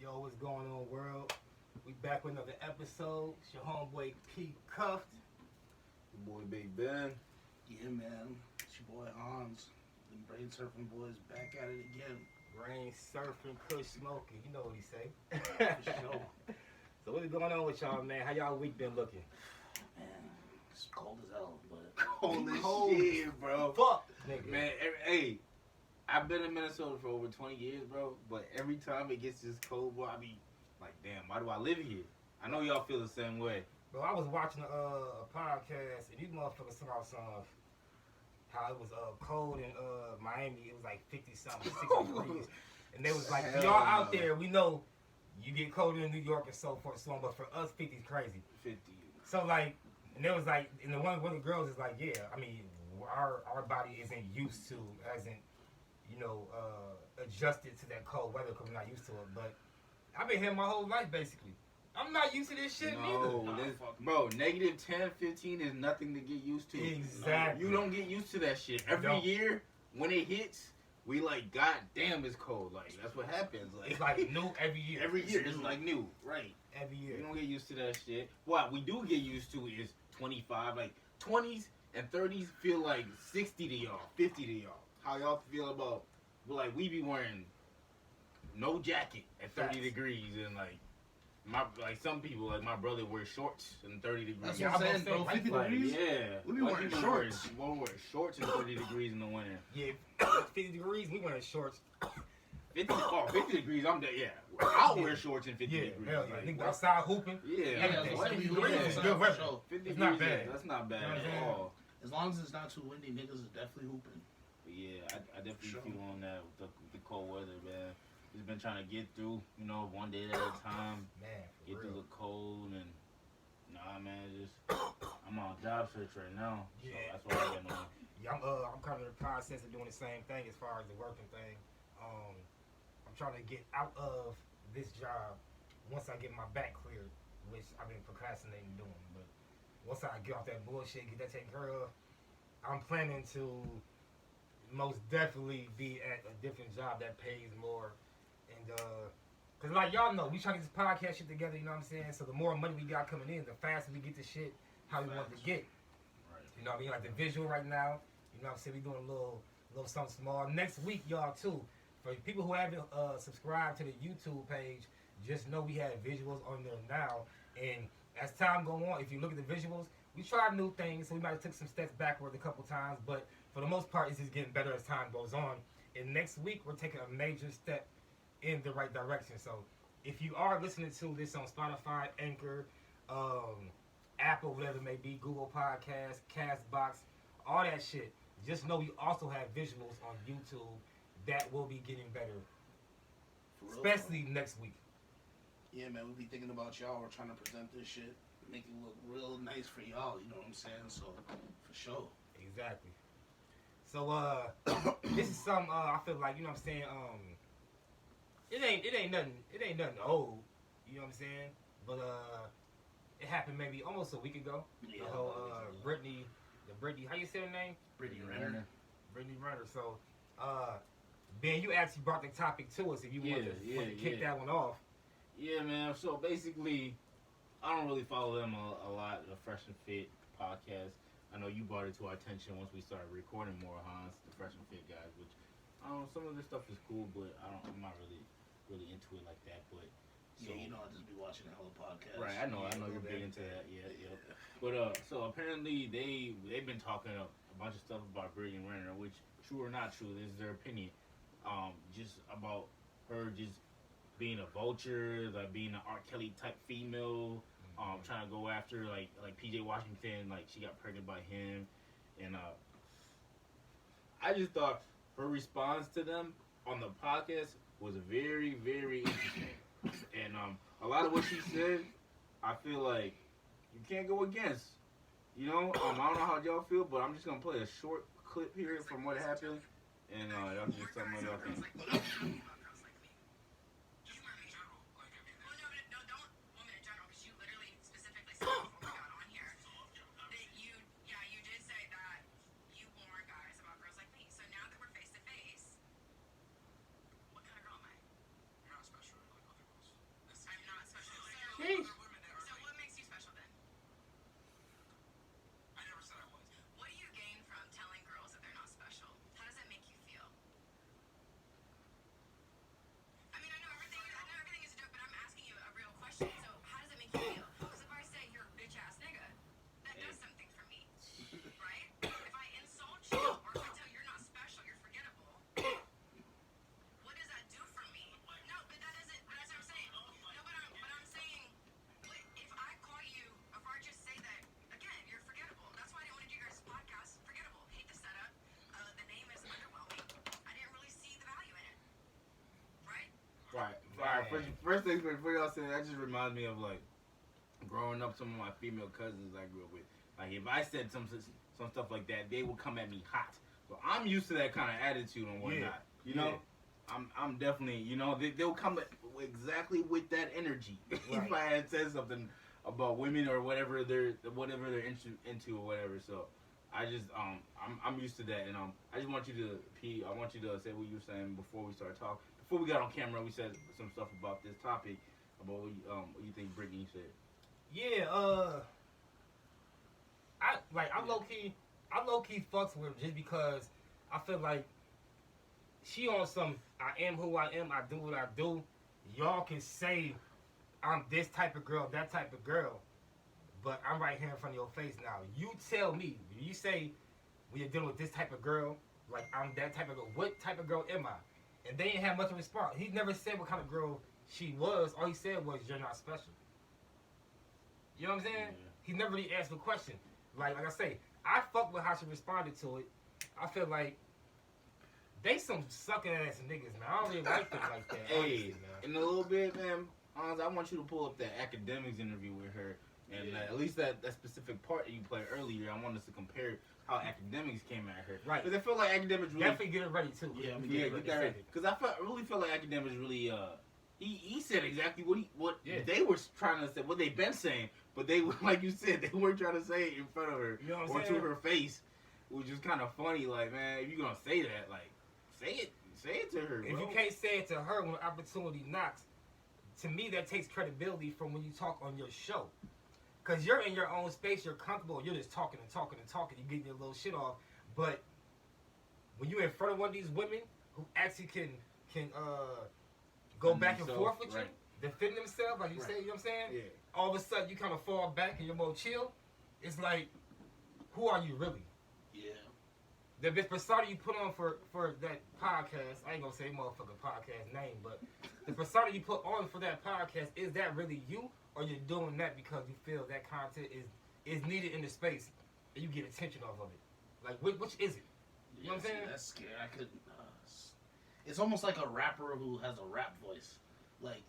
Yo, what's going on, world? We back with another episode. It's your homeboy P Cuffed. Your boy Big Ben. Yeah, man. It's your boy Hans. The BrainSurfin boys back at it again. BrainSurfin, Kush Smoking. You know what he say. For sure. So what's going on with y'all, man? How y'all week been looking? Man, it's cold as hell, but Cold as shit, bro. Fuck, nigga. Man, hey, I've been in Minnesota for over 20 years, bro. But every time it gets this cold, bro, I be like, damn, why do I live here? I know y'all feel the same way. Bro, I was watching a podcast, and these motherfuckers talking about some how it was cold in Miami. It was like 50-something, 60 degrees. And they was like, for y'all out there, we know you get colder in New York and so forth and so on, but for us, 50 is crazy. 50. So, like, and there was like, and the one of the girls is like, yeah, I mean, our body isn't used to, hasn't, adjusted to that cold weather because we're not used to it. But I've been here my whole life, basically. I'm not used to this shit neither. Bro, negative 10, 15 is nothing to get used to. Exactly. You don't get used to that shit. Every year, when it hits, we like, God damn, it's cold. Like, that's what happens. Like, it's like new every year. Every year, it's like new. Right. Every year. You don't get used to that shit. What we do get used to is 25. Like, 20s and 30s feel like 60 to y'all, 50 to y'all. How y'all feel about, like, we be wearing no jacket at 30 degrees and, like some people, like my brother, wears shorts in 30 degrees. That's what I'm saying, bro. 50 degrees? Yeah. We be wearing shorts. We'll wear shorts in 30 degrees in the winter. Yeah, 50 degrees, we wearing shorts. 50 degrees, I'm there, yeah. I'll wear shorts in 50 degrees. Hell yeah. Like, outside hooping. Yeah. 50 degrees is good weather. 50 it's not degrees, bad. That's not bad at all. As long as it's not too windy, niggas is definitely hooping. But yeah, I definitely feel on that with the cold weather, man. Just been trying to get through, one day at a time. Man, get through the cold and I'm on job search right now. So that's what I've been on. Yeah, I'm kind of in the process of doing the same thing as far as the working thing. I'm trying to get out of this job once I get my back cleared, which I've been procrastinating doing. But once I get off that bullshit, get that taken care of, I'm planning to most definitely be at a different job that pays more. And cause like y'all know, we trying to get this podcast shit together, you know what I'm saying? So the more money we got coming in, the faster we get the shit how we want to get. Right. You know what I mean? Like the visual right now, you know what I'm saying? We doing a little something small. Next week, y'all too. For people who haven't subscribed to the YouTube page, just know we have visuals on there now. And as time go on, if you look at the visuals, we tried new things, so we might have took some steps backward a couple times, but for the most part, it's just getting better as time goes on. And next week, we're taking a major step in the right direction. So if you are listening to this on Spotify, Anchor, Apple, whatever it may be, Google Podcasts, Castbox, all that shit, just know we also have visuals on YouTube that will be getting better, especially next week. Yeah, man, we be thinking about y'all. We're trying to present this shit, make it look real nice for y'all, you know what I'm saying? So, for sure. Exactly. So, this is something, I feel like, you know what I'm saying, it ain't nothing old, you know what I'm saying? But it happened maybe almost a week ago. Yeah, the whole Brittany, how you say her name? Brittany Renner. Brittany Renner. So, Ben, you actually brought the topic to us if you want to kick that one off. Yeah, man. So basically, I don't really follow them a lot. The Fresh and Fit podcast. I know you brought it to our attention once we started recording more, Hans, the Fresh and Fit guys. Which I don't know, some of this stuff is cool, but I'm not really into it like that. But so, yeah, I just be watching the whole podcast. Right, I know you're big into that. Yeah. But so apparently they've been talking a bunch of stuff about Brittany Renner, which true or not true, this is their opinion. Just about her just being a vulture, like being an R. Kelly type female, trying to go after like PJ Washington, like she got pregnant by him, and I just thought her response to them on the podcast was very, very interesting, and a lot of what she said, I feel like you can't go against. I don't know how y'all feel, but I'm just gonna play a short clip here from what happened, and y'all can just tell me what y'all think. Right. First things before y'all say that just reminds me of like growing up. Some of my female cousins I grew up with. Like if I said some stuff like that, they would come at me hot. So I'm used to that kind of attitude and whatnot. You know, I'm definitely, you know, they'll come exactly with that energy. Right. If I had said something about women or whatever they're into or whatever. So I just I'm used to that, and I just want you to I want you to say what you were saying before we started talking. Before we got on camera, we said some stuff about this topic, about what you think Brittany said. Yeah, I'm low key fucks with her just because I feel like she on some I am who I am, I do what I do. Y'all can say I'm this type of girl, that type of girl, but I'm right here in front of your face now. You tell me, you say when you're dealing with this type of girl, like I'm that type of girl, what type of girl am I? And they didn't have much of a response. He never said what kind of girl she was. All he said was, you're not special. You know what I'm saying? Yeah. He never really asked a question. Like I say, I fuck with how she responded to it. I feel like they some sucking ass niggas, man. I don't really like them like that. Hey, honestly, man. in a little bit, man, Hans, I want you to pull up that academics interview with her. And at least that specific part that you played earlier, I want us to compare how academics came at her. Right. Because I feel like academics really... Definitely get it ready, too. Yeah, get that ready. Because I really feel like academics really... He said exactly what they were trying to say, what they've been saying, but they, like you said, they weren't trying to say it in front of her, you know or to her face, which is kind of funny. Like, man, if you're gonna say that, like, say it to her. If bro. you can't say it to her when opportunity knocks, to me that takes credibility from when you talk on your show. Because you're in your own space, you're comfortable, you're just talking and talking and talking, you're getting your little shit off. But when you're in front of one of these women who actually can go back and forth with you, defend themselves, like you say, you know what I'm saying? Yeah. All of a sudden you kind of fall back and you're more chill. It's like, who are you really? Yeah. The bitch persona you put on for that podcast, I ain't gonna say motherfucking podcast name, but the persona you put on for that podcast, is that really you? Or you're doing that because you feel that content is needed in the space and you get attention off of it? Like, which is it? You know what I'm saying? That's scary. I couldn't. It's almost like a rapper who has a rap voice. Like,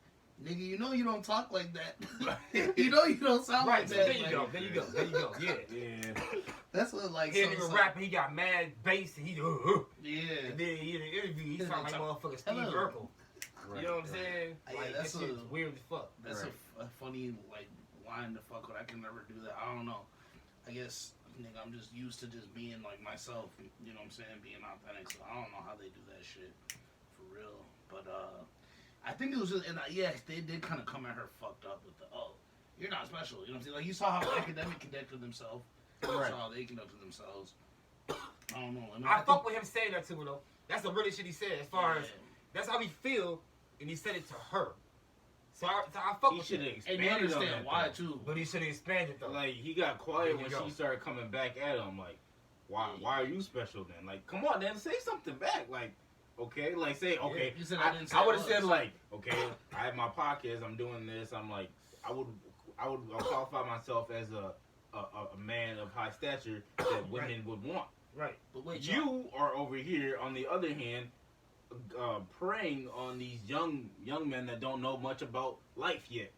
nigga, you know you don't talk like that. You know you don't sound like that. There you go. Yeah. That's what, like, he nigga rapping, he got mad bass and he yeah. And then in the interview, he sound like motherfucking Steve Urkel. You know what I'm saying? Like, that's that shit's weird as fuck. That's a funny, like, line to fuck with. I can never do that. I don't know. I guess, nigga, I'm just used to just being, like, myself. You know what I'm saying? Being authentic. So I don't know how they do that shit. For real. But, I think it was just, and they did kind of come at her fucked up with the, you're not special. You know what I'm saying? Like, you saw how academic conducted themselves. You saw how they conducted themselves. I don't know. I fuck with him saying that to her, though. That's the really shit he said. As far as, that's how he feel, and he said it to her. So I fuck with him. He should have expanded. And you understand on that, why, though. too. But he should have expanded, though. Like, he got quiet when she started coming back at him. Like, why are you special then? Like, come on, then, say something back. Like, okay, like, say, okay. You said I would have said, like, okay, I have my podcast, I'm doing this. I'm like, I would qualify myself as a man of high stature that women would want. Right. But wait, you are over here, on the other hand, preying on these young men that don't know much about life yet.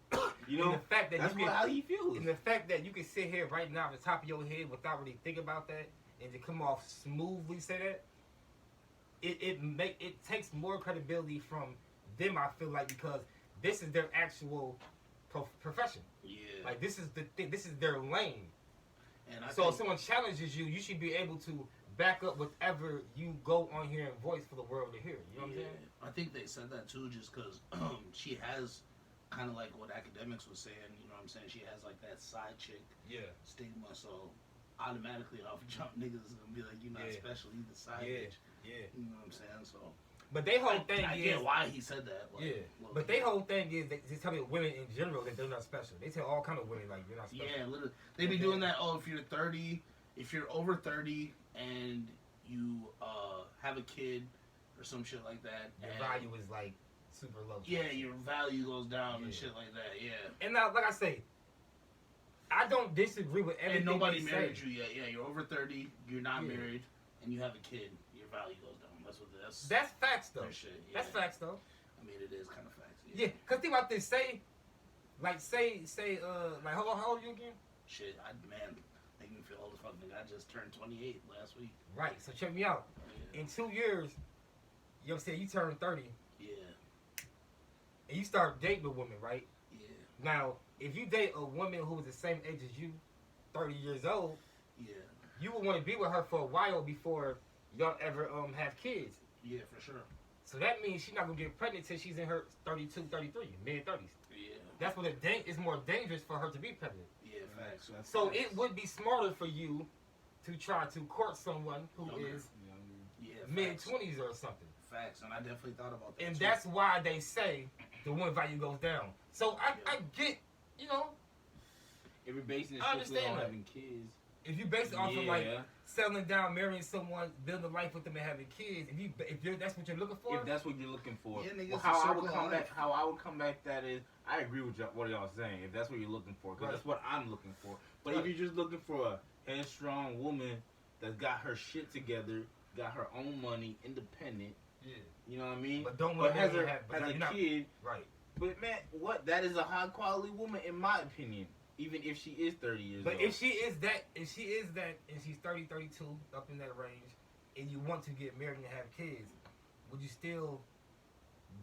You know, and the fact that that's how he feels. And the fact that you can sit here right now at the top of your head without really thinking about that and to come off smoothly say that, it takes more credibility from them, I feel like, because this is their actual profession. Yeah. Like, this is the thing, this is their lane. And so if someone challenges you, you should be able to back up whatever you go on here and voice for the world to hear. You know what I'm saying? I think they said that too, just because she has kind of like what academics was saying. You know what I'm saying? She has like that side chick stigma, so automatically off jump niggas is gonna be like, you're not special, you the side bitch. Yeah. You know what I'm saying? So. But they whole thing I is, get why he said that. Like, but they whole thing is they tell me women in general that they're not special. They tell all kind of women like you're not special. Yeah, literally. They be doing that. Oh, if you're 30, if you're over 30 and you have a kid or some shit like that, your value is like super low. Yeah, your value goes down and shit like that. Yeah. And now, like I say, I don't disagree with everything. And nobody they married say. you yet. Yeah, you're over 30. You're not married, and you have a kid. Your value goes down. That's facts though. Shit, That's facts though. I I mean, it is kind of facts. Yeah, cause think about this. Say, like how old are you again? Shit, man, make me feel old as fuck, nigga. I just turned 28 last week. Right. So check me out. Yeah. In 2 years, you know what I'm saying, you turn 30. Yeah. And you start dating a woman, right? Yeah. Now, if you date a woman who is the same age as you, 30 years old, Yeah. you would want to be with her for a while before y'all ever have kids. Yeah, for sure. So that means she's not gonna get pregnant till she's in her 32, 33, mid 30s. Yeah. That's when it's more dangerous for her to be pregnant. Yeah, facts. So it would be smarter for you to try to court someone who is mid 20s or something. Facts, and I definitely thought about that. And too. that's why they say the woman value goes down. So I get, you know, If you're basing it I strictly on understand that. having kids, if you base it off of like Yeah. settling down, marrying someone, building a life with them, and having kids, if that's what you're looking for, if that's what you're looking for, Yeah, nigga, well, it's a how I circle would of come life. back, how I would come back, that is, I agree with what y'all saying. If that's what you're looking for, because Right. that's what I'm looking for. But Right. if you're just looking for a headstrong woman that's got her shit together, got her own money, independent, yeah, you know what I mean? but don't But let has her a have, but has a you're not, kid. right. But man, what? That is a high quality woman in my opinion. Even if she is 30 years But old. if she is that, and she's 30, 32, up in that range, and you want to get married and have kids, would you still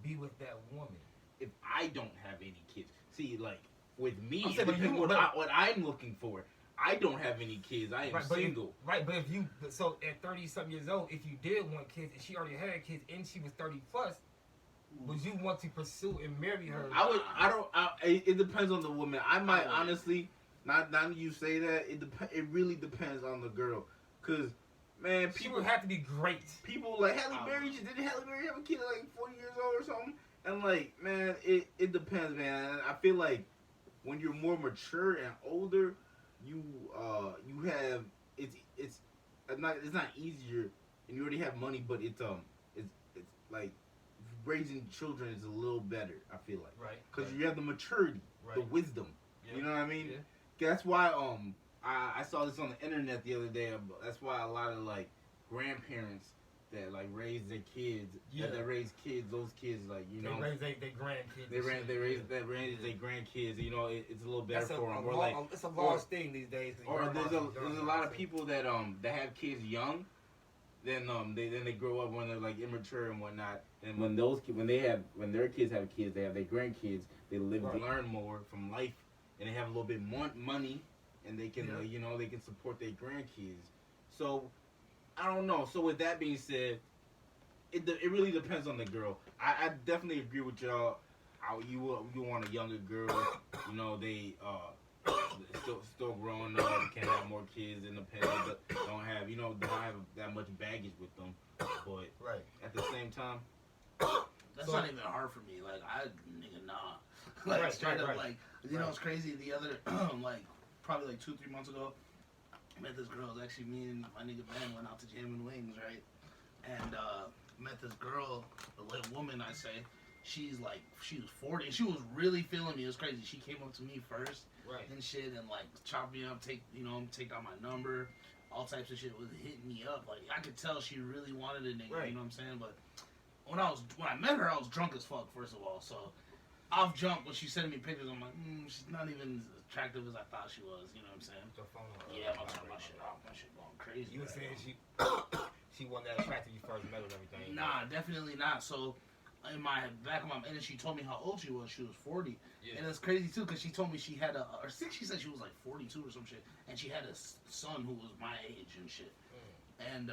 be with that woman? If I don't have any kids, see, like with me, I'm it saying, but depends you- what I'm looking for. I don't have any kids. I am Right, but single. But if you, so at 30 something years old, if you did want kids and she already had kids and she was 30 plus, would you want to pursue and marry her? I would. I don't. It depends on the woman. I might honestly. Not you say that. It really depends on the girl. Cause man, She people would have to be great. people like Halle Berry. Didn't Halle Berry have a kid at like 40 years old or something? And like, man, it depends, man. I feel like when you're more mature and older, you have it's not easier, and you already have money, but it's like raising children is a little better. I feel like Right. because you have the maturity, the Right. wisdom. Yeah. You know what I mean? Yeah. That's why I saw this on the internet the other day. That's why a lot of like grandparents that like raise their kids, that raise kids, those kids like They raise their grandkids. they raise their grandkids. You know, it's a little better That's for them. Or like, it's a large thing these days. or there's a lot of people that have kids young, then they grow up when they're like immature and whatnot. And when their kids have kids, they have their grandkids. They live to learn more from life, and they have a little bit more money, and they can they can support their grandkids. So I don't know. So with that being said, it really depends on the girl. I definitely agree with y'all. You want a younger girl. You know, they still growing up, can have more kids independent, but don't have that much baggage with them. But Right. at the same time, That's So- not even hard for me. Like nah. Like Right, straight right, up, right. like you know, it's crazy. The other like probably like 2-3 months ago, I met this girl. It was actually me and my nigga Ben went out to Jam and Wings, right? And met this girl, the little woman. I say, she was 40. And she was really feeling me. It was crazy. She came up to me first, Right. and shit, and like chopped me up, take down my number, all types of shit. Was hitting me up. Like I could tell she really wanted a nigga. Right. You know what I'm saying? But when I met her, I was drunk as fuck. First of all, so off jump when she sending me pictures, I'm like, she's not even as attractive as I thought she was. You know what I'm saying? Your phone, Yeah, I'm turning my shit off. My shit going crazy. You were right saying now. she wasn't that attractive you first met her and everything. Nah, definitely not. So, in my back of my mind, and she told me how old she was. She was 40. Yeah. And it's crazy, too, because she told me she had or I think she said she was like 42 or some shit. And she had a son who was my age and shit. And,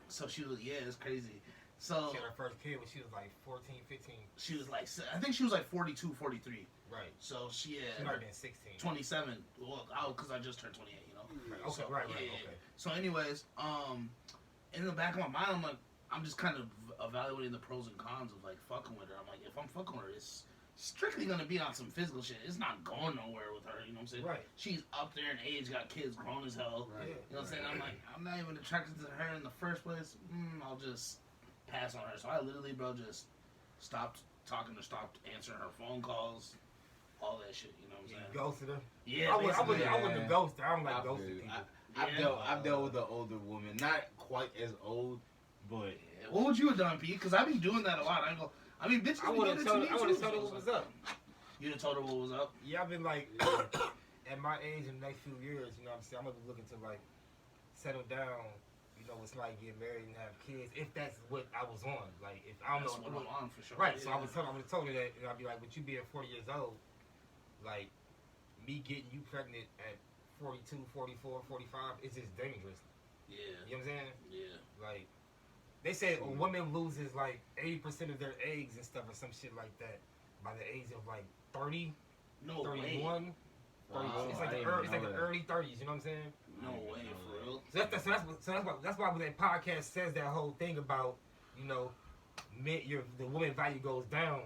so she was, it's crazy. So, She had her first kid when she was like 14, 15. she was like, I think she was like 42, 43. Right. So, she She had might have been 16. 27. Well, because I just turned 28, you know? Right. Okay, So, right, yeah. okay. So, anyways, in the back of my mind, I'm just kind of evaluating the pros and cons of like fucking with her. I'm like, if I'm fucking with her, it's strictly gonna be on some physical shit. It's not going nowhere with her. You know what I'm saying? Right. She's up there in age, got kids, grown as hell. Right. You know what I'm saying? I'm like, I'm not even attracted to her in the first place. I'll just pass on her. So I literally, bro, just stopped talking to her, stopped answering her phone calls, all that shit. You know what I'm You saying? ghosted her. Yeah, I wouldn't basically. have ghosted her. I don't like I feel ghosting you. people. I've dealt with an older woman, not quite as old, but What would you have done, Pete? Because I've been doing that a lot. I mean, bitches. I would have told her what was up. You'd have told her what was up. Yeah, I've been like, at my age in the next few years, you know what I'm saying, I'm gonna be looking to like settle down, you know, with somebody, get married and have kids, if that's what I was on. Like, if I don't That's know what I'm on for sure. right, Yeah. so I would have told her that, and I'd be like, with you being 40 years old, like, me getting you pregnant at 42, 44, 45, it's just dangerous. Yeah. You know what I'm saying? Yeah. Like, they say a woman loses like 80% of their eggs and stuff or some shit like that by the age of like 30, No 31. way. 30, Wow, it's like I the didn't know the that. early 30s, you know what I'm saying? No way, for real. So that's why when that podcast says that whole thing about, you know, the woman value goes down,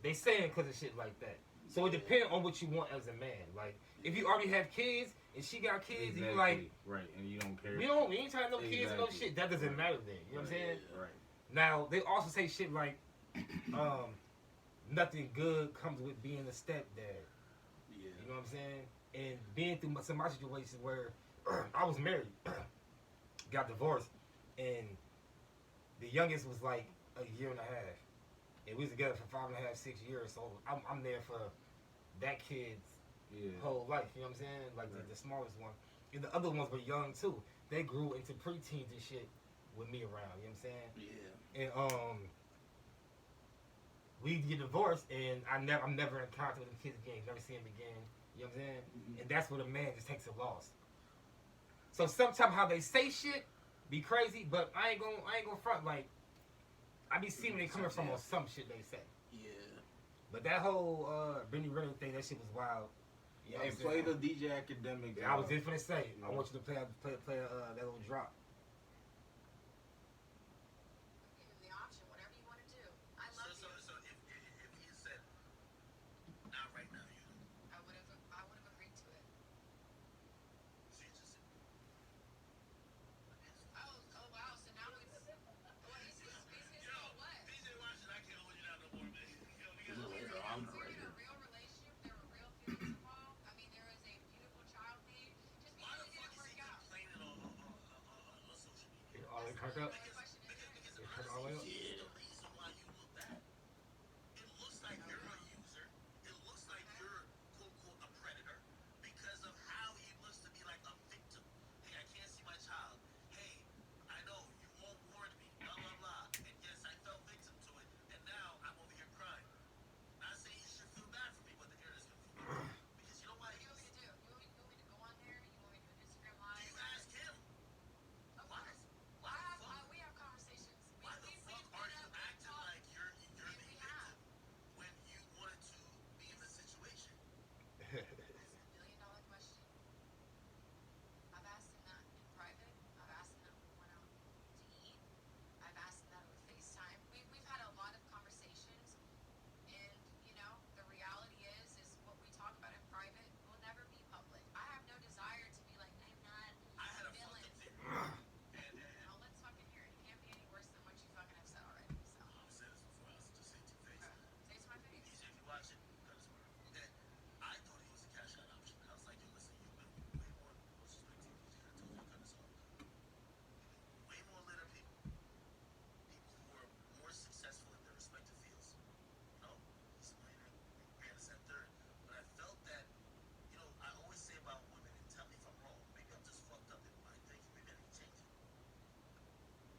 they saying because of shit like that. So it depends on what you want as a man. Like, if you already have kids and she got kids, and you like, right, and you don't care. we ain't trying to no kids and no Exactly. shit. That doesn't matter then. You know what I'm saying? Right. Now they also say shit like, nothing good comes with being a stepdad. Yeah. You know what I'm saying? And being through some of my situations where I was married, got divorced, and the youngest was like a year and a half. And we was together for 5.5, 6 years. So I'm there for that kid's whole life. You know what I'm saying? Like the smallest one. And the other ones were young too. They grew into preteens and shit with me around. You know what I'm saying? Yeah. And we get divorced, and I'm never in contact with the kids again. Never see them again. You know what I'm saying? Mm-hmm. And that's where the man just takes a loss. So sometimes how they say shit be crazy, but I ain't gonna front. Like, I be seeing they coming from on some shit they say. Yeah. But that whole Brittany Renner thing, that shit was wild. You know Hey, what I'm play saying? the DJ Academic. I was just gonna say, I want you to play that little drop. Give him the option, whatever you want to do. I love you. So if he said, not right now, you know, I would have agreed to it. so you just said, Oh wow. So now it's well, he's his yo, what? DJ watching, I can't hold you down no more, man. Yo, we Is it got later on or We're right in a here? real relationship. There were real feelings involved. I mean, there is a beautiful child made. Just why the because it fuck is didn't he work out. complaining on social media? It all the way cranked up. The question is, Because It turned all the way up. honestly, the reason why you look bad, it looks like you're a user. It looks like you're quote unquote a predator because of how he looks to be like a victim. Hey, I can't see my child. Hey, I know you won't warn me. Blah blah blah. And yes, I fell victim to it, and now I'm over here crying. Not saying you should feel bad for me, but the internet is gonna feel bad because you know why? what do you want me to do? You want me to go on there? You want me to do an Instagram live? You ask him. Of Why? course. Why the fuck? We have conversations. Why the fuck are you acting like you're the victim when you wanted to be in the situation? This is the $1 billion question. I've asked him that in private. I've asked him that when we went out to eat. I've asked him that over FaceTime. We've had a lot of conversations, and you know, the reality is what we talk about in private will never be public. I have no desire to be like, I'm not I had a villain. fucked up theory. And Well, let's fucking hear it. It can't be any worse than what you fucking have said already. So, I've said this before, I was just saying to face. say it to my face. DJ, if you watch it, cut his word. Okay. I thought he was a cash out option. I was like, yo, listen, you've been way more, let's just make DJ, I told you to cut this off. Way more litter people. People who are more successful in their respective fields. You know, he's a millionaire, ran a set third. But I felt that, you know, I always say about women, and tell me if I'm wrong, maybe I'm just fucked up in my thinking, maybe I need to change it.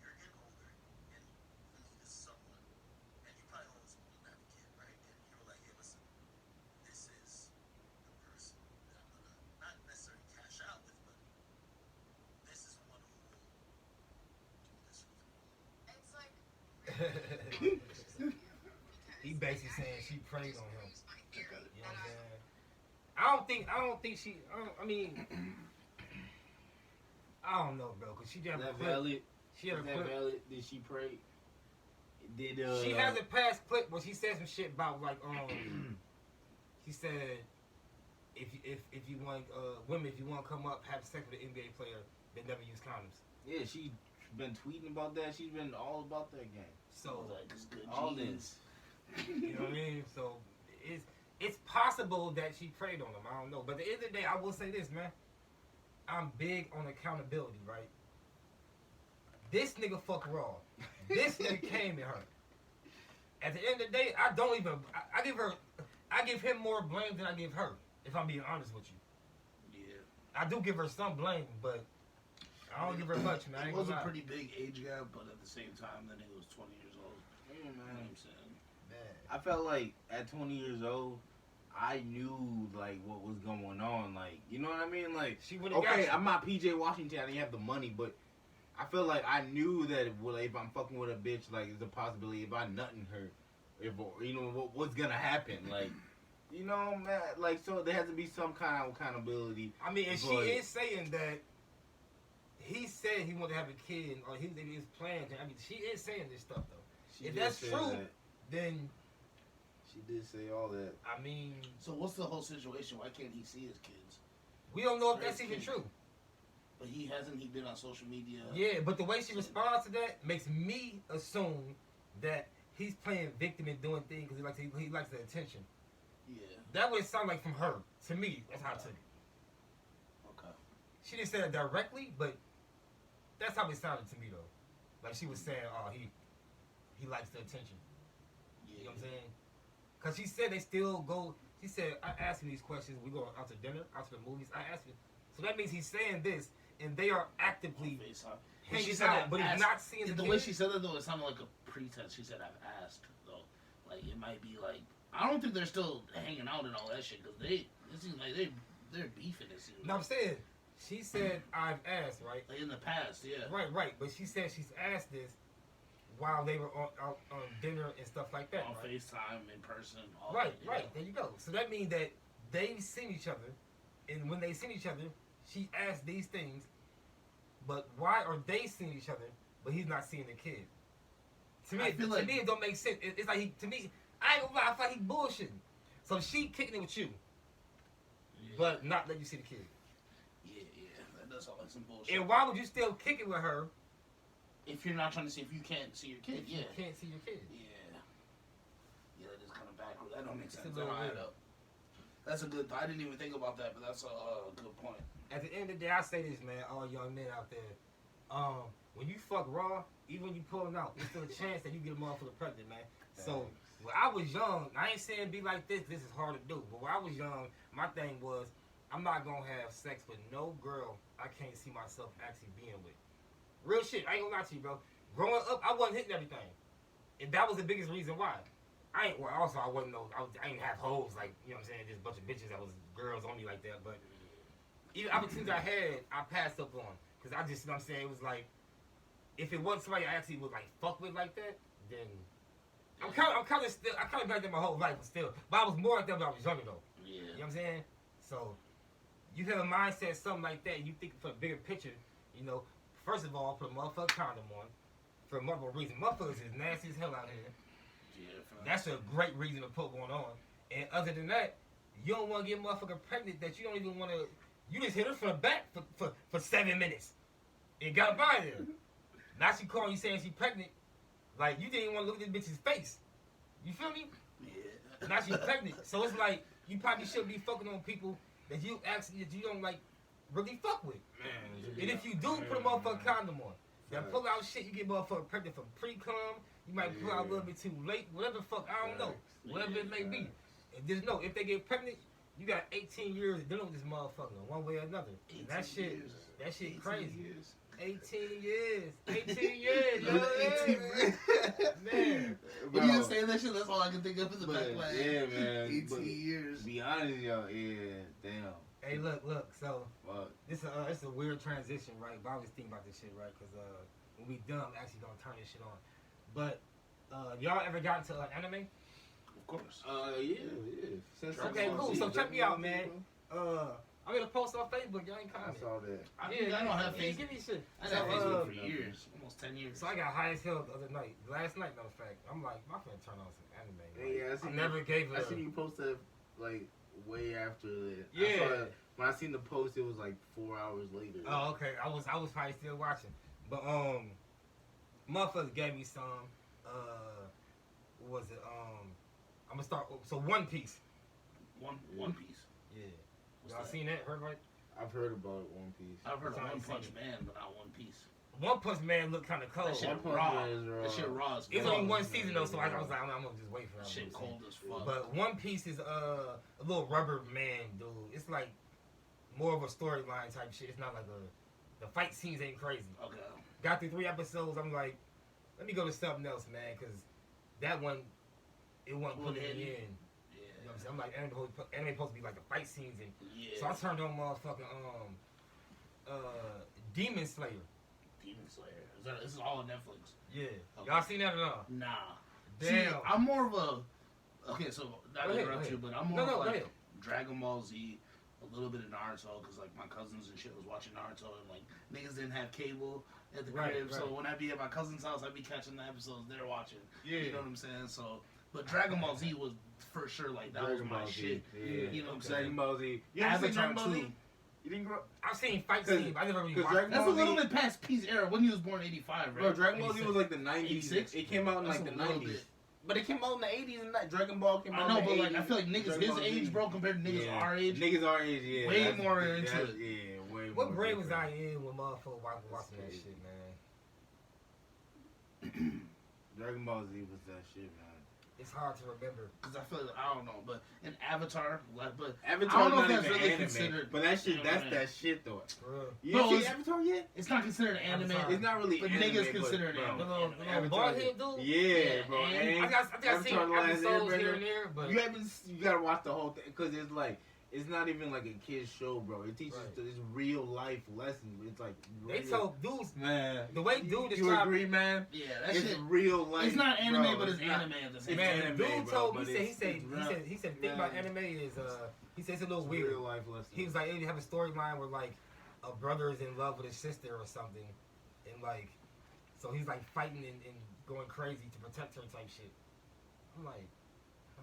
You're getting older, and you need someone, and you probably always wanted to have a kid, right? And you were like, hey, listen, this is the person that I'm gonna not necessarily cash out with, but this is one who will do this with me. It's like really He basically saying she preyed on him. my theory You know that what I'm saying? I don't think she. I mean, I don't know, bro. Cause she Is had a that clip. valid? She had a Is that clip. valid? Did she pray? Did She has a past clip where she said some shit about like she said if you want women, if you want to come up have sex with an NBA player, they never use condoms. Yeah, she's been tweeting about that. She's been all about that game. So Like, it's good All genes. this. you know what I mean. So it's possible that she preyed on him. I don't know, but at the end of the day, I will say this, man. I'm big on accountability, right? This nigga fuck raw. This nigga came at her. At the end of the day, I don't even. I give him more blame than I give her. If I'm being honest with you, Yeah. I do give her some blame, but I don't give her much, man. I It ain't was a gonna lie. pretty big age gap, but at the same time, that nigga was 20 years old. Yeah, You know what man. I'm saying? Man. I felt like at 20 years old, I knew like what was going on. Like, you know what I mean? Like, She would've got okay, you. I'm not PJ Washington. I didn't have the money, but I feel like I knew that if I'm fucking with a bitch, like, there's a possibility if I nutting her, if you know what's gonna happen. Like, you know, man. Like, so there has to be some kind of accountability. I mean, and she But- is saying that he said he wanted to have a kid, or he was planning. I mean, she is saying this stuff though. She If did that's say true, that. then She did say all that. I mean, So what's the whole situation? Why can't he see his kids? we don't know if Right, that's even kid. true. But he hasn't. He been on social media. Yeah, but the way she responds to that makes me assume that he's playing victim and doing things because he likes the attention. Yeah. That would sound like from her to me. That's how I took it. Okay. She didn't say it directly, but that's how it sounded to me though. Like she was saying, "Oh, he likes the attention." Yeah. You know what I'm saying? Because she said they still go. She said, "I asked him these questions. We go out to dinner, out to the movies. I asked him." So that means he's saying this, and they are actively On FaceTime. hanging out, but he's not seeing the the way kid. she said it though, it sounded like a pretense. She said, "I've asked," though. Like it might be like I don't think they're still hanging out and all that shit because it seems like they're beefing. It seems. No, I'm Like. saying she said I've asked, right? Like in the past, yeah. Right. But she said she's asked this while they were out on dinner and stuff like that. On Right? FaceTime, in person. All Right. that, yeah. There you go. So that means that they've seen each other, and when they seen each other, she asked these things. But why are they seeing each other, but he's not seeing the kid? To me, I feel like- it don't make sense. It's like to me, I ain't gonna lie, I feel like he bullshitting. So she kicking it with you, Yeah. but not let you see the kid. Yeah, that does sound like some bullshit. And why would you still kick it with her If you're not trying to see if you can't see your kid, if yeah. you can't see your kid? Yeah, that is kind of backward. That don't make It's a sense. That little don't add weird. up. That's a good. I didn't even think about that, but that's a good point. At the end of the day, I say this, man, all young men out there, when you fuck raw, even when you pulling out, there's still a chance that you get a motherfucker pregnant, man. So when I was young, I ain't saying be like this. This is hard to do. But when I was young, my thing was I'm not gonna have sex with no girl I can't see myself actually being with. Real shit. I ain't gonna lie to you, bro. Growing up, I wasn't hitting everything, and that was the biggest reason why. I ain't. Well, also I wasn't no. I ain't have hoes like you know what I'm saying. Just a bunch of bitches that was girls on me like that. But even opportunities I had, I passed up on because I just you know what I'm saying. It was like if it wasn't somebody I actually would like fuck with like that, then I'm kind of still. I kind of been like that my whole life, but still. But I was more like that when I was younger though. Yeah. You know what I'm saying? So you have a mindset, something like that. You think for a bigger picture. You know, first of all, put a motherfucker condom on for multiple reasons. Motherfuckers is nasty as hell out here. Yeah. That's a great reason to put one on. And other than that, you don't want to get a motherfucker pregnant that you don't even want to. You just hit her from the back for 7 minutes and got by there. Now she calling you saying she pregnant. Like you didn't even want to look at this bitch's face. You feel me? Yeah. Now she's pregnant. So it's like you probably shouldn't be fucking on people that you don't like really fuck with. Man, And if you do, put a motherfucking condom on. Now pull out shit, you get motherfucker pregnant from pre-cum. You might pull out a little bit too late. Whatever the fuck, I don't know. Whatever it may be. And just know, if they get pregnant, you got 18 years dealing with this motherfucker one way or another. And that shit, that shit crazy. 18 years. 18 years, yo. 18 years. Man. When you say that shit, that's all I can think of in the back of my head. Yeah, man. 18 But years. Be honest, yo. Yeah, damn. Hey, look. So, Fuck. this is a weird transition, right? But I always think about this shit, right? Because when we done, I'm actually going to turn this shit on. But y'all ever got into anime? Of course. Yeah. Since Okay, cool. So check me out, man. I'm gonna post on Facebook. Y'all ain't I comment. saw that. I don't have Facebook. Give me shit. I So, had Facebook for uh, years, almost 10 years. So I got high as hell the other night. Last night, matter of fact. I'm like, my friend turned on some anime. Like, Yeah, I I seen never gave I a. seen you post that like way after that. Yeah. I saw that. When I seen the post, it was like 4 hours later. Oh, okay. I was probably still watching, but motherfuckers gave me some. What was it? I'm gonna start. So One Piece. One Piece. Yeah. What's Y'all that? seen that? Heard right? I've heard about One Piece. I've heard of That's how One I seen Punch it. Man, but not One Piece. One Punch Man looked kind of cold. That shit One Punch raw. Man is raw. That shit raw. as It's fuck. only one season though, so I was like, I'm gonna just wait for that. Shit cold as fuck. But One Piece is a little rubber man, dude. It's like more of a storyline type shit. It's not like the fight scenes ain't crazy. Okay. Got through 3 episodes. I'm like, let me go to something else, man, because that one it wasn't putting me in. Yeah. You know what I'm saying? I'm like, anime supposed to be like the fight scenes, and Yeah. so I turned on motherfucking Demon Slayer. Demon Slayer. This is all on Netflix. Yeah, Okay. y'all seen that or not? Nah. Damn. See, I'm more of a. Okay, so not Go to ahead, interrupt go you, ahead. but I'm more No, of go like ahead. Dragon Ball Z, a little bit of Naruto, because like my cousins and shit was watching Naruto, and like niggas didn't have cable at the Right, crib, so right. when I be at my cousin's house, I be catching the episodes they're watching. Yeah. You know what I'm saying? So, but Dragon Ball Z was for sure like that was my shit. Yeah. You know what I'm Okay. saying? Dragon Ball Z. You ever seen Avatar Dragon Ball Z? 2. You didn't grow I've seen fight 'Cause- scenes, but I never really 'cause watched Dragon them. That's a Ball Z- little bit past Pete's era when he was born 85, right? Bro, Dragon Ball Z was like the 90s. 86? It came out in That's like the a little 90s. bit. But it came out in the 80s and that Dragon Ball came out I know, in the but 80s. like I feel like niggas Dragon his Ball Z. age, bro, compared to niggas Yeah. our age. Niggas our age, yeah. Way that's- more into that's- it. Yeah, way more. What grade was I different. in when motherfuckers watching that crazy. shit, man? Dragon Ball Z was that shit, man. It's hard to remember. Because I feel like, I don't know, but in Avatar, like, but Avatar I don't know not if that's even really anime, considered- but that shit, you know what that's I mean? that shit though. For real. You Bro, ain't seen it's- Avatar yet? it's not considered anime. Avatar. It's not really But anime, niggas consider it bro, anime. The little Avatar bald is- head dude? Yeah, Yeah, bro. and- And I think I seen Avatar: The Last episodes Airbender. here and there, but You haven't. You gotta watch the whole thing because it's like it's not even like a kid's show, bro. It teaches Right. this real life lessons. It's like they real- told dudes man. the way dude You described agree, man? Yeah, that It's shit. real life. It's not anime, bro. but it's not- anime at the same It's time. man, anime, dude bro, told but he said it's the thing about man. anime is he said it's a little It's weird. real life lessons. He was like, hey, they have a storyline where like a brother is in love with his sister or something, and like, so he's like fighting and going crazy to protect her type shit. I'm like, huh?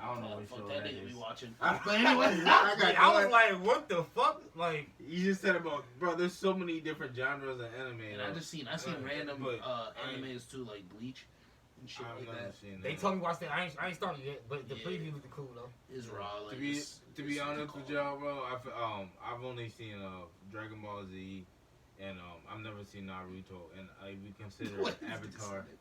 I don't know what fuck show that that nigga is. be watching. I- But anyway, I got I was no- like, what the fuck? Like, You just said about bro. There's so many different genres of anime. and though. I seen random But I ain't- animes too, like Bleach and shit I've like never that. seen they that. told me watch that. I ain't started yet, but the Yeah. preview looked cool though. Is raw. Like, To be it's honest with cool. y'all, bro, I've only seen Dragon Ball Z, and I've never seen Naruto, and I would consider What is Avatar this?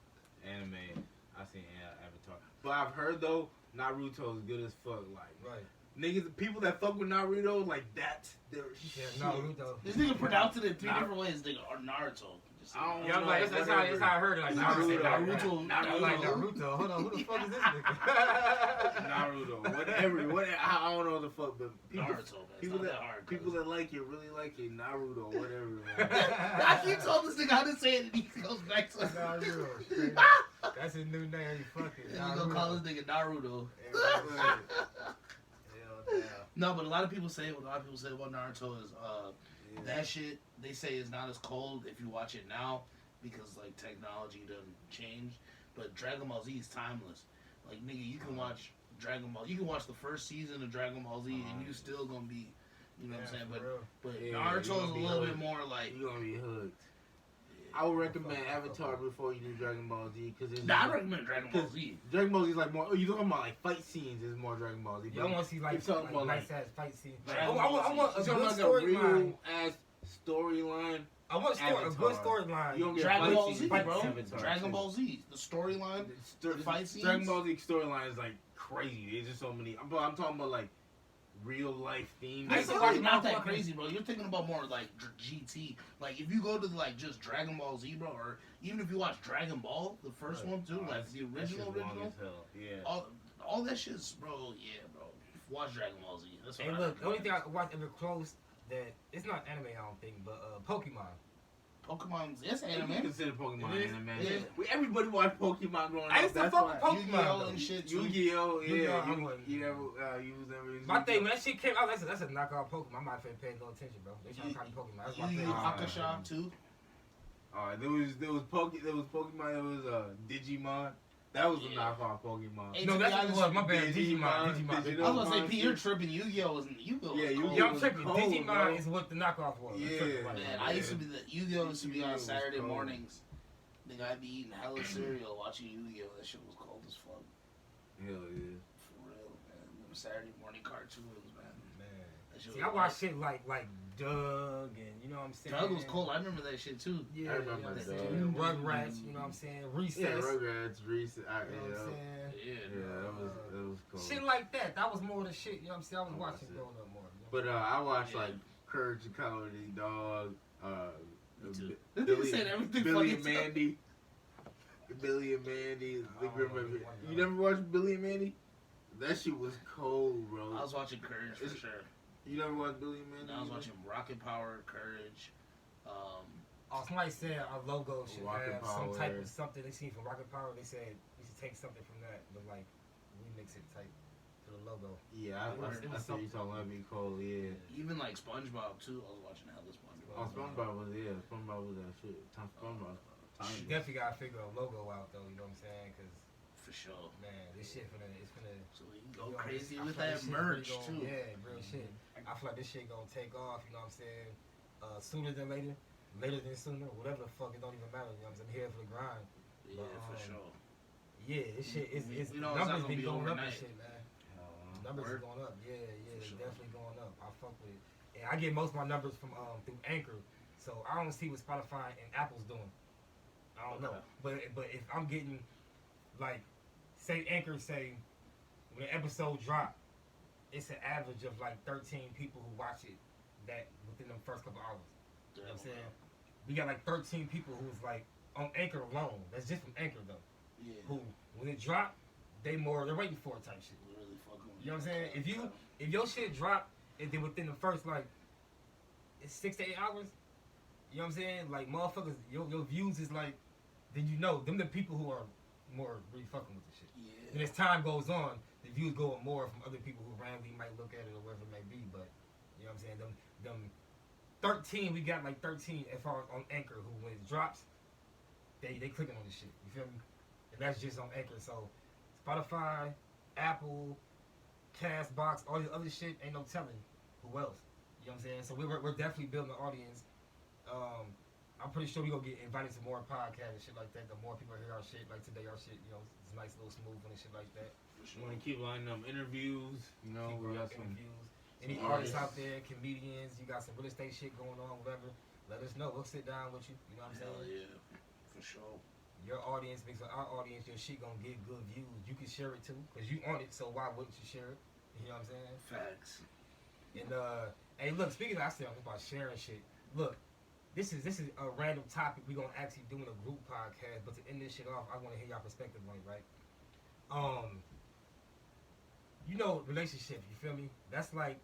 anime. I've seen Avatar, but I've heard though Naruto is good as fuck. Like Right. niggas, people that fuck with Naruto, like that's their Yeah, shit. Naruto. This nigga pronounced it in three Nar- different ways, nigga. Or Naruto. Just I don't Yeah, I'm know, like, that's whatever. how I heard it. Like Naruto. Naruto. I'm like Naruto. Hold on, who the fuck is this nigga? Naruto, whatever. I don't know the fuck, but people, Naruto, man. It's people not that that hard. people that like it really like it. Naruto, whatever. Man. I keep told this nigga how to say it, and he goes back to Naruto. straight up. That's his new name. You fucking He's gonna call this nigga Naruto. Hell yeah. No, but a lot of people say what a lot of people say about Naruto is that shit they say is not as cold if you watch it now because like technology doesn't change. But Dragon Ball Z is timeless. Like nigga, you can watch Dragon Ball. You can watch the first season of Dragon Ball Z and you still gonna be, you know what I'm saying. for real. But Yeah, you Naruto's gonna a be little bit hooked. more like. You gonna be hooked. Yeah. I would recommend Avatar before you do Dragon Ball Z because it's Nah, I recommend Dragon Ball Z. Dragon Ball Z is like more. Oh, you talking about like fight scenes? Is more Dragon Ball Z. Yeah, I want to see like, You're talking about, nice ass fight scene. Dragon I Ball want You a talking good about like a real storyline. ass storyline? I want a good Avatar. storyline. You don't get Dragon fight Ball scenes Z, like bro. Avatar, Dragon too. Ball Z. The storyline. The fight scenes? Dragon Ball Z storyline is like crazy. There's just so many. I'm talking about like real life themes. I It's used to like watch not that motherfucking- crazy, bro. You're thinking about more like GT. Like if you go to like just Dragon Ball Z, bro, or even if you watch Dragon Ball, the first one too, like the That shit's original, long as hell. Yeah. all that shit's, bro. Yeah, bro. Watch Dragon Ball Z. That's what And I look, the only recommend. thing I watched ever close that it's not anime, I don't think, but Pokemon. Pokemon's it's You anime. consider Pokemon It is? anime. Yeah. Everybody watched Pokemon growing up. I used to That's fuck why. with Pokemon. Yu-Gi-Oh though. and shit too. Yu-Gi-Oh, Yu-Gi-Oh, yeah. I wouldn't- You never, you was never. into My thing, Yu-Gi-Oh? when that shit came out, that's a knockoff Pokemon. I'm not even paying no attention, bro. They trying to copy Pokemon. That's my Yu-Gi-Oh thing. Hakusho too. Alright, there was Pokemon, there was Digimon. That was a Yeah. knockoff Pokemon. Hey, No, to be that's what it honest, was. My bad. Digimon, Digimon. I was gonna say, Digimon P, you're tripping. Yu-Gi-Oh was Yu-Gi-Oh. Yeah, was Yu-Gi-Oh cold. Yeah, I'm tripping. cold, Digimon bro. is what the knockoff was. I'm Yeah. tripping right Man, now. I used to be Yu-Gi-Oh used to be Yu-Gi-Oh on was Saturday cold. mornings. Nigga, I'd be eating hella cereal watching Yu-Gi-Oh. That shit was cold as fuck. Hell yeah. For real, man. Them Saturday morning cartoons, man. Man. That See, I watch shit like Doug and you know what I'm saying. Doug was cool. I remember that shit too. Yeah, I remember you know what I'm Doug. saying? Rugrats, you know what I'm saying. Recess. Yeah, Rugrats, Reese. You know what I'm saying? Yeah. That was cool. Shit like that. That was more the shit. You know what I'm saying? I was watching it. growing up more. You know? But I watched Yeah. like Courage and Cowardly Dog, Me too. Billy, said everything Billy funny and Mandy. Billy and Mandy. I don't know which one, You never watched Billy and Mandy? That shit was cold, bro. I was watching Courage for sure. You never watched Billy and Mandy? I was watching Rocket Power, Courage. Oh, somebody said our logo should Rocket have some type Power. of something they seen from Rocket Power. They said we should take something from that, but like remix it type to the logo. Yeah, I see you talking about me cold, yeah. Even like SpongeBob too. I was watching hella SpongeBob. Oh, SpongeBob was that shit. SpongeBob. You definitely gotta figure a logo out though. You know what I'm saying? Cause For sure. man, this shit it's finna. So we can go you know, crazy I with feel like that this shit merch really too. gonna- Yeah, real shit. I feel like this shit gonna take off. You know what I'm saying? Sooner than later, later than sooner, whatever the fuck. It don't even matter. You know what I'm saying? I'm here for the grind. Yeah, for But, sure. Yeah, this shit is You know, it's not numbers gonna been be going up and overnight. shit, man. Numbers Word. is going up. Yeah, For they sure. definitely going up. I fuck with it. And I get most of my numbers from through Anchor, so I don't see what Spotify and Apple's doing. I don't know. But if I'm getting like say Anchor say when an episode drop, it's an average of like 13 people who watch it that within the first couple hours. You know what I'm saying? We got like 13 people who's like on Anchor alone. That's just from Anchor though. Yeah. Who when it drop, they're waiting for it type shit. Really fucking with You know what I'm saying? If your shit drop and then within the first like it's 6 to 8 hours, you know what I'm saying? Like motherfuckers, your views is like, then you know them the people who are more really fucking with the shit. Yeah. And as time goes on, the views go up more from other people who randomly might look at it or whatever it may be. But you know what I'm saying? Them 13, we got like 13 as far as on Anchor who when it drops, they clicking on this shit. You feel me? And that's just on Anchor. So Spotify, Apple, Castbox, all this other shit, ain't no telling who else. You know what I'm saying? So we're definitely building an audience. I'm pretty sure we gonna get invited to more podcasts and shit like that. The more people hear our shit, like today, our shit, you know, it's nice little smooth and shit like that. We want to keep lining up interviews. You know, Keep we running got some. interviews. Any some artists artists. out there, comedians, you got some real estate shit going on, whatever. Let us know. We'll sit down with you. You know what I'm Hell saying? yeah. For sure. Your audience makes our audience. Your shit gonna get good views. You can share it too, cause you on it. So why wouldn't you share it? You know what I'm saying? Facts. And hey, look. Speaking of, I said about sharing shit. Look, this is a random topic we gonna actually do in a group podcast. But to end this shit off, I want to hear y'all perspective on it, right? You know, relationships. You feel me? That's like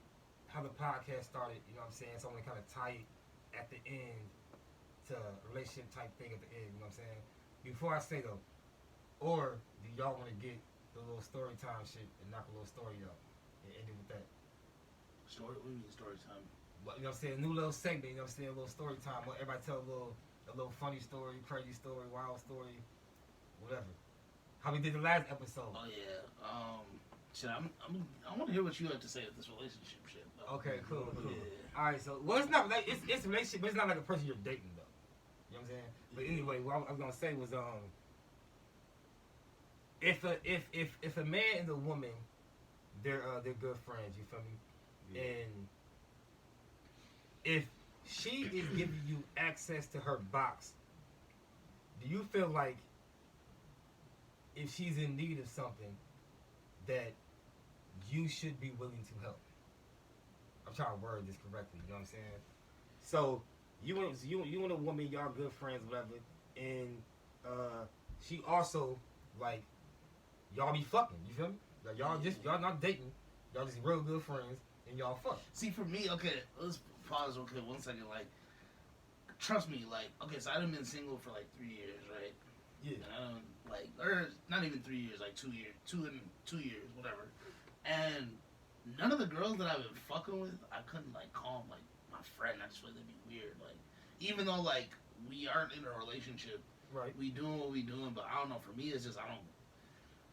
how the podcast started. You know what I'm saying? So I'm gonna kind of tie it at the end to a relationship type thing at the end. You know what I'm saying? Before I say though, or do y'all want to get the little story time shit and knock a little story up and end it with that? Story? What do you mean story time? But, you know what I'm saying? New little segment, you know what I'm saying? A little story time. Everybody tell a little funny story, crazy story, wild story, whatever. How we did the last episode. Oh yeah. Shit. I want to hear what you have to say with this relationship shit. Though. Okay, cool. Yeah. All right, so it's not like it's a relationship, but it's not like a person you're dating though. You know what I'm saying? But anyway, what I was gonna say was if a man and a woman, they're good friends. You feel me? Yeah. And if she is giving you access to her box, do you feel like if she's in need of something that you should be willing to help? I'm trying to word this correctly, you know what I'm saying? So you and a woman, y'all good friends, whatever, and she also like y'all be fucking, you feel me? Like y'all not dating, y'all just real good friends and y'all fuck. See, for me, okay, let's pause. Okay, 1 second. Like, trust me. Like, okay, so I've been single for like 3 years, right? Yeah. And I don't like, or not even 3 years, like 2 years, 2 years, whatever. And none of the girls that I've been fucking with, I couldn't like call them like my friend. I just feel they'd be weird. Like, even though like we aren't in a relationship, Right. we doing what we doing, but I don't know. For me, it's just I don't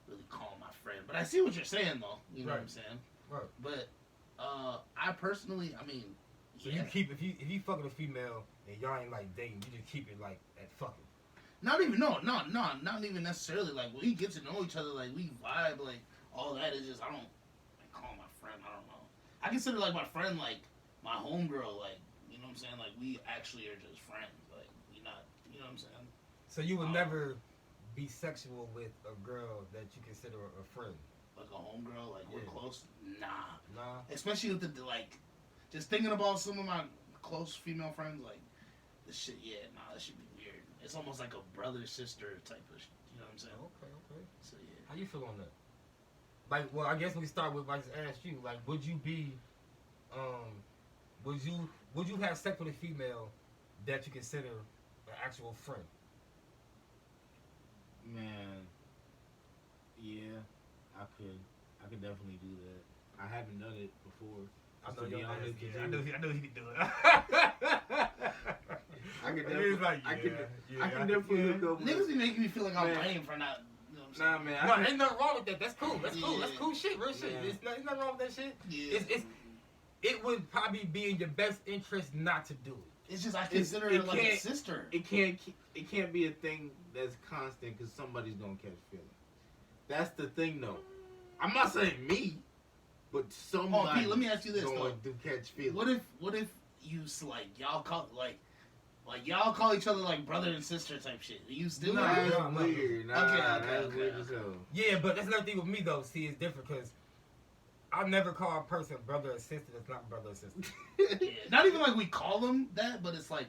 really call them my friend. But I see what you're saying, though. You know what I'm saying? Right. But I personally, I mean, So yeah. you keep if you fucking a female and y'all ain't like dating, you just keep it like at fucking. Not even not even necessarily like we get to know each other, like we vibe, like all that is just I don't like, call my friend. I don't know. I consider like my friend like my homegirl, like, you know what I'm saying? Like, we actually are just friends. Like, we not, you know what I'm saying? So you would never be sexual with a girl that you consider a friend? Like a homegirl, like we're Yeah. close. Nah. Nah. Especially with the like, just thinking about some of my close female friends, like this shit. Yeah, nah, that should be weird. It's almost like a brother sister type of. You know what I'm saying? Okay. So yeah. How you feel on that? Like, well, I guess we start with. I just asked you. Like, would you be, would you have sex with a female that you consider an actual friend? Man, yeah, I could definitely do that. I haven't done it before. I know To be your honest ass, with yeah. you. I know he could do it. I could He definitely, was like, I could yeah, definitely look over. Niggas be making me feel like I'm Man. lame for not. You know what I'm saying? Nah, man. No, ain't nothing wrong with that. That's cool. That's cool. That's Yeah. cool shit. Real shit. Yeah. It's nothing wrong with that shit. Yeah. It would probably be in your best interest not to do it. It's just I consider it her like a can't- sister. It can't be a thing that's constant because somebody's gonna catch feelings. That's the thing, though. I'm not saying me, but somebody. Oh, Pete, let me ask you this, going though. to catch feelings. What if you like y'all call like y'all call each other like brother and sister type shit? Are you still Nah, with it? that's No, no. weird. Nah, Okay, that's okay, weird okay. as hell. Yeah, but that's another thing with me though. See, it's different because I never call a person brother or sister that's not brother or sister. Yeah. Not even like we call them that, but it's like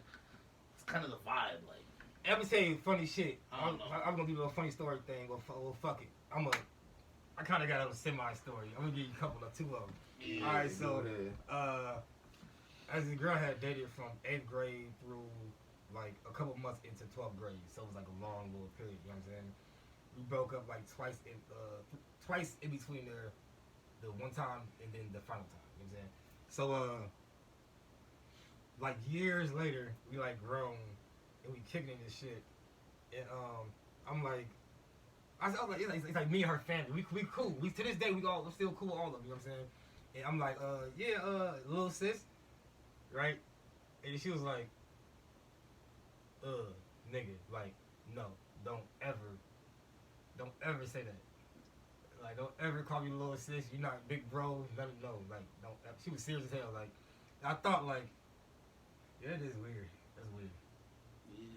it's kind of the vibe. Like Let me tell you funny shit. I don't know. I'm gonna give you a funny story thing. Well, fuck it. I kind of got a semi story. I'm gonna give you a couple of two of them. yeah. All right, so Go ahead. as a girl had dated from 8th grade through like a couple months into 12th grade, so it was like a long little period. You know what I'm saying? We broke up like twice in between the one time and then the final time. You know what I'm saying? So like years later, we like grown and we kicking in this shit, and I'm like. I was like, it's like me and her family. We cool. We to this day we're still cool, all of them. You know what I'm saying? And I'm like, little sis, right? And she was like, nigga, like, no, don't ever say that. Like, don't ever call me little sis. You're not big bro. No, like, don't. She was serious as hell. Like, I thought like, yeah, it is weird. That's weird.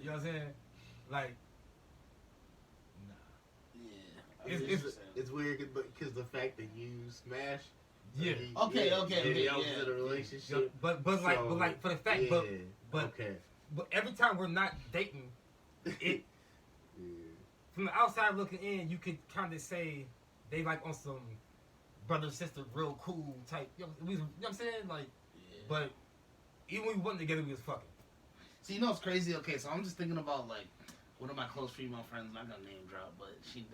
You know what I'm saying? Like. It's weird because the fact that you smash. Yeah. Okay, the yeah. opposite of the relationship. But So, like for the fact, yeah, but okay. but every time we're not dating, it Yeah. from the outside looking in, you could kind of say they like on some brother sister real cool type. You know what I'm saying? Like, Yeah. but even when we wasn't together, we was fucking. See, you know what's crazy? Okay, so I'm just thinking about like one of my close female friends. I'm not gonna name drop, but she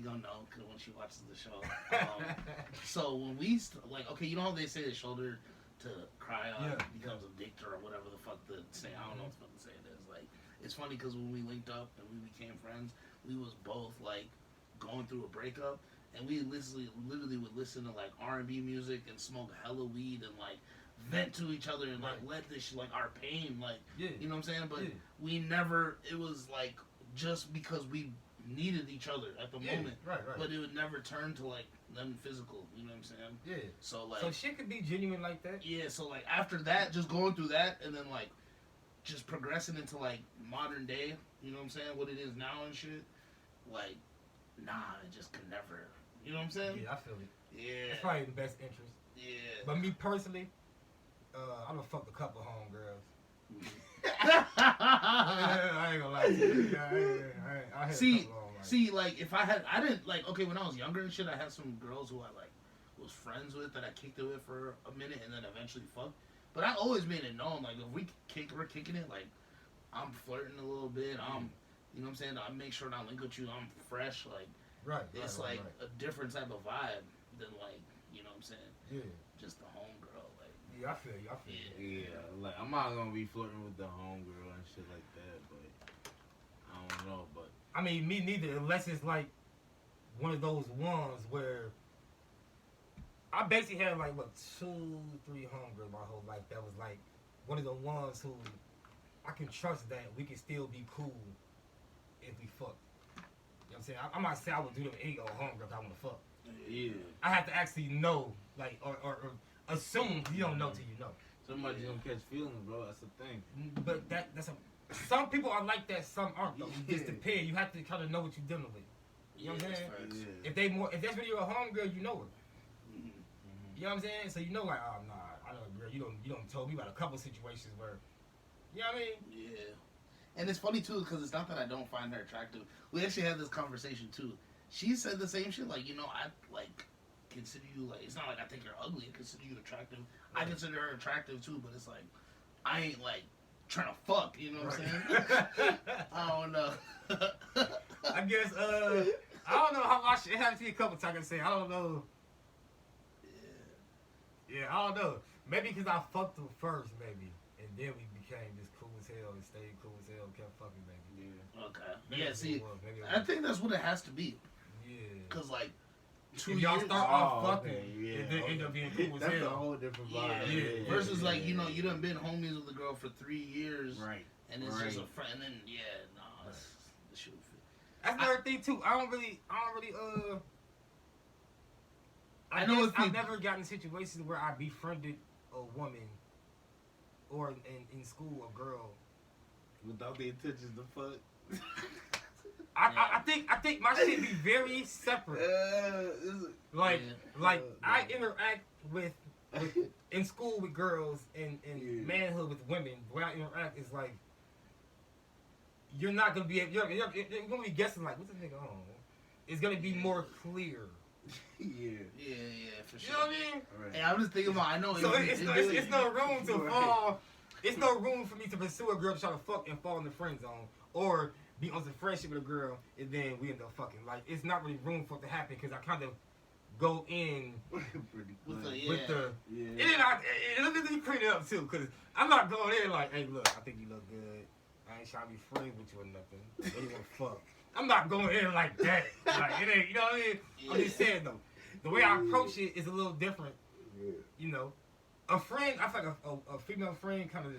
gonna know because when she watches the show. So when we okay, you know how they say the shoulder to cry on becomes a dictor or whatever the fuck the say. I don't know what the fuck to say it is. Like it's funny because when we linked up and we became friends, we was both like going through a breakup, and we literally would listen to like R&B music and smoke hella weed and like vent to each other and like let this like our pain like you know what I'm saying. But we never. It was like just because we needed each other at the moment, right. but it would never turn to like them physical. You know what I'm saying? Yeah. So like, So shit could be genuine like that. yeah. So like after that, just going through that, and then like just progressing into like modern day. You know what I'm saying? What it is now and shit. Like, nah, it just could never. You know what I'm saying? Yeah, I feel it. Yeah. It's probably in the best interest. Yeah. But me personally, I'm gonna fuck a couple homegirls. I ain't gonna lie to you. I had a See, couple of them, see, like if I didn't like. Okay, when I was younger and shit, I had some girls who I like was friends with that I kicked it with for a minute and then eventually fucked. But I always made it known, like if we're kicking it, like I'm flirting a little bit. You know what I'm saying? I make sure when I link with you, I'm fresh. Like it's like a different type of vibe than like you know what I'm saying? Yeah. Just the homegirl, like. Yeah, I feel you. Yeah, like I'm not gonna be flirting with the homegirl and shit like that, but I don't know. But I mean, me neither, unless it's like one of those ones where I basically had like 2-3 homegirls my whole life that was like one of the ones who I can trust that we can still be cool if we fuck. You know what I'm saying? I might say I would do them any old homegirl if I want to fuck. yeah, I have to actually know, like, or assume you don't know till you know. Somebody's gonna catch feelings, bro. That's the thing. But that's a. Some people are like that. Some aren't. Though. It just depends. You have to kind of know what you're dealing with. You know what I'm saying? Facts. If that's when you're a homegirl, you know her. Mhm. You know what I'm saying? So you know, like, oh nah, I know, girl. You don't told me about a couple situations where, you know what I mean? Yeah. And it's funny too because it's not that I don't find her attractive. We actually had this conversation too. She said the same shit. Like, you know, I like consider you like. It's not like I think you're ugly. I consider you attractive. I consider her attractive too. But it's like I ain't like trying to fuck. You know what I'm saying? I don't know. I guess I don't know how much it happened to me a couple times. I can say I don't know. Yeah, I don't know. Maybe because I fucked them first, maybe, and then we became just cool as hell and stayed cool as hell, and kept fucking, maybe. Yeah. Okay. Maybe Yeah. that's See, what it was. Maybe it I was. think that's what it has to be. Yeah. Cause like If 2 y'all years. start off Oh, fucking, okay, yeah, and then end up being cool as That's a hell. whole different Yeah. vibe. Yeah. Versus like you know you done been homies with the girl for 3 years. Right. And it's just a Right. friend. And then no, it's the shit. That's another thing too. I don't really. I know guess if I've you- never gotten in situations where I befriended a woman, or in school a girl. Without the intentions to fuck. I think my shit be very separate. Like I interact with in school with girls and Yeah. manhood with women. The way I interact is like you're not gonna be you're gonna be guessing like what's this nigga on. It's gonna be more clear. Yeah. Yeah, for You sure. know what I mean? Alright. Hey, I'm just thinking about. I know. So it's no room to Right. fall. It's no room for me to pursue a girl to try to fuck and fall in the friend zone, or be on some friendship with a girl and then we end up fucking. Like it's not really room for it to happen because I kind of go in Pretty With clean. the- with the. Yeah. And then let me clean it up too, cause I'm not going in like, hey, look, I think you look good. I ain't trying to be friends with you or nothing. I really want to fuck. I'm not going in like that. Like it ain't, you know what I mean? I'm just saying though, the way I approach it is a little different. Yeah. You know, a friend, I feel like a female friend kind of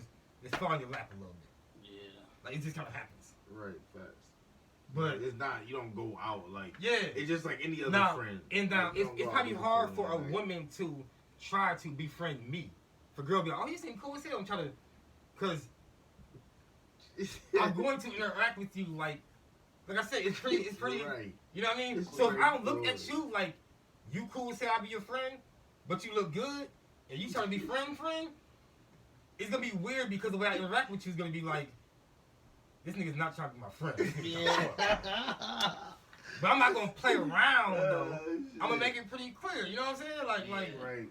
just fall in your lap a little bit. Yeah. Like it just kind of happens. Right. Fast. But it's not. You don't go out like. yeah, It's just like any other now friend. and now Like, you don't it's go out probably with hard a for a friend, woman to try to befriend me. For girl to be like, oh, you seem cool as hell. I'm trying to, cause I'm going to interact with you like I said, it's pretty. Right. You know what I mean? It's So if I don't very look at good. you like you cool as hell, I'll be your friend, but you look good and you trying to be friend, it's gonna be weird because the way I interact with you is gonna be like, this nigga's not trying to be my friend. Yeah. But I'm not gonna play around though. I'm gonna make it pretty clear. You know what I'm saying? Like Right.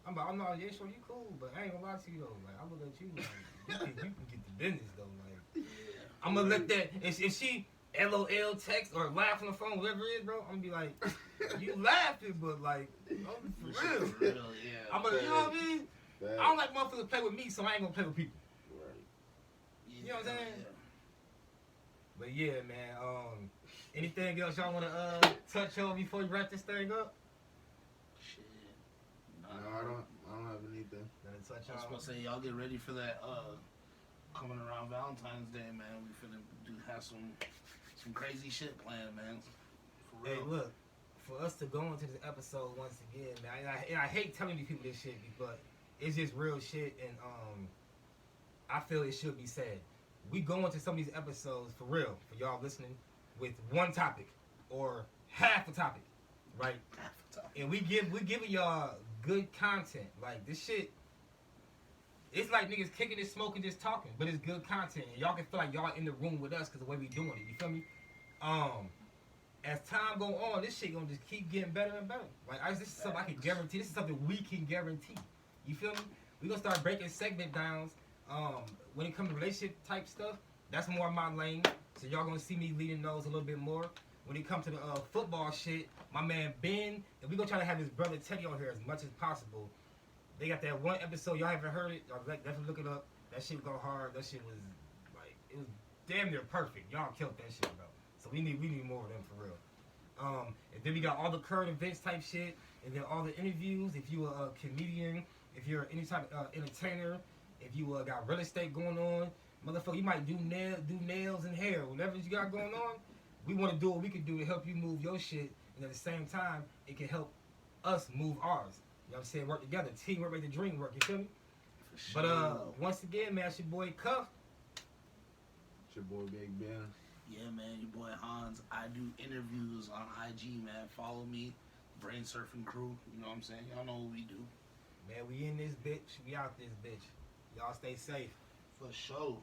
I'm like, yeah, sure, you cool, but I ain't gonna lie to you though. Like I look at you like you can get the business though. Like I'm gonna let that if she LOL text or laugh on the phone, whatever it is, bro, I'm gonna be like, you laughing, but like, oh, for real. For real, yeah. I'm gonna, you know what I mean? I don't like motherfuckers to play with me, so I ain't gonna play with people. Yeah, You know what I'm saying? yeah. But yeah, man. Anything else y'all wanna touch on before we wrap this thing up? Shit. No, I don't have anything. Nothing to touch I was on. supposed to say, y'all get ready for that coming around Valentine's Day, man. We finna have some crazy shit planned, man. For real. Hey, look, for us to go into this episode once again, man, and I hate telling these people this shit, but it's just real shit, and I feel it should be said. We go into some of these episodes for real, for y'all listening, with one topic or half a topic, right? And we giving y'all good content. Like this shit, it's like niggas kicking it, smoking, just talking, but it's good content, and y'all can feel like y'all in the room with us because the way we doing it. You feel me? As time go on, this shit gonna just keep getting better and better. Like this is something I can guarantee. This is something we can guarantee. You feel me? We gonna start breaking segment downs. When it comes to relationship type stuff, that's more my lane. So y'all gonna see me leading those a little bit more. When it comes to the football shit, my man Ben, and we gonna try to have his brother Teddy on here as much as possible. They got that one episode, y'all haven't heard it, y'all definitely look it up. That shit go hard. That shit was like, it was damn near perfect. Y'all killed that shit, bro. So we need more of them for real. And then we got all the current events type shit, and then all the interviews. If you a comedian, if you're any type of entertainer, if you got real estate going on, motherfucker, you might do nails and hair, whatever you got going on. We want to do what we can do to help you move your shit, and at the same time, it can help us move ours. know what I'm saying? Work together. Teamwork make the dream work, you feel me? For sure. But once again, man, it's your boy Cuff. It's your boy Big Ben. Yeah, man, your boy Hans. I do interviews on IG, man. Follow me, BrainSurfin crew. You know what I'm saying? Y'all know what we do. Man, we in this bitch. We out this bitch. Y'all stay safe. For sure.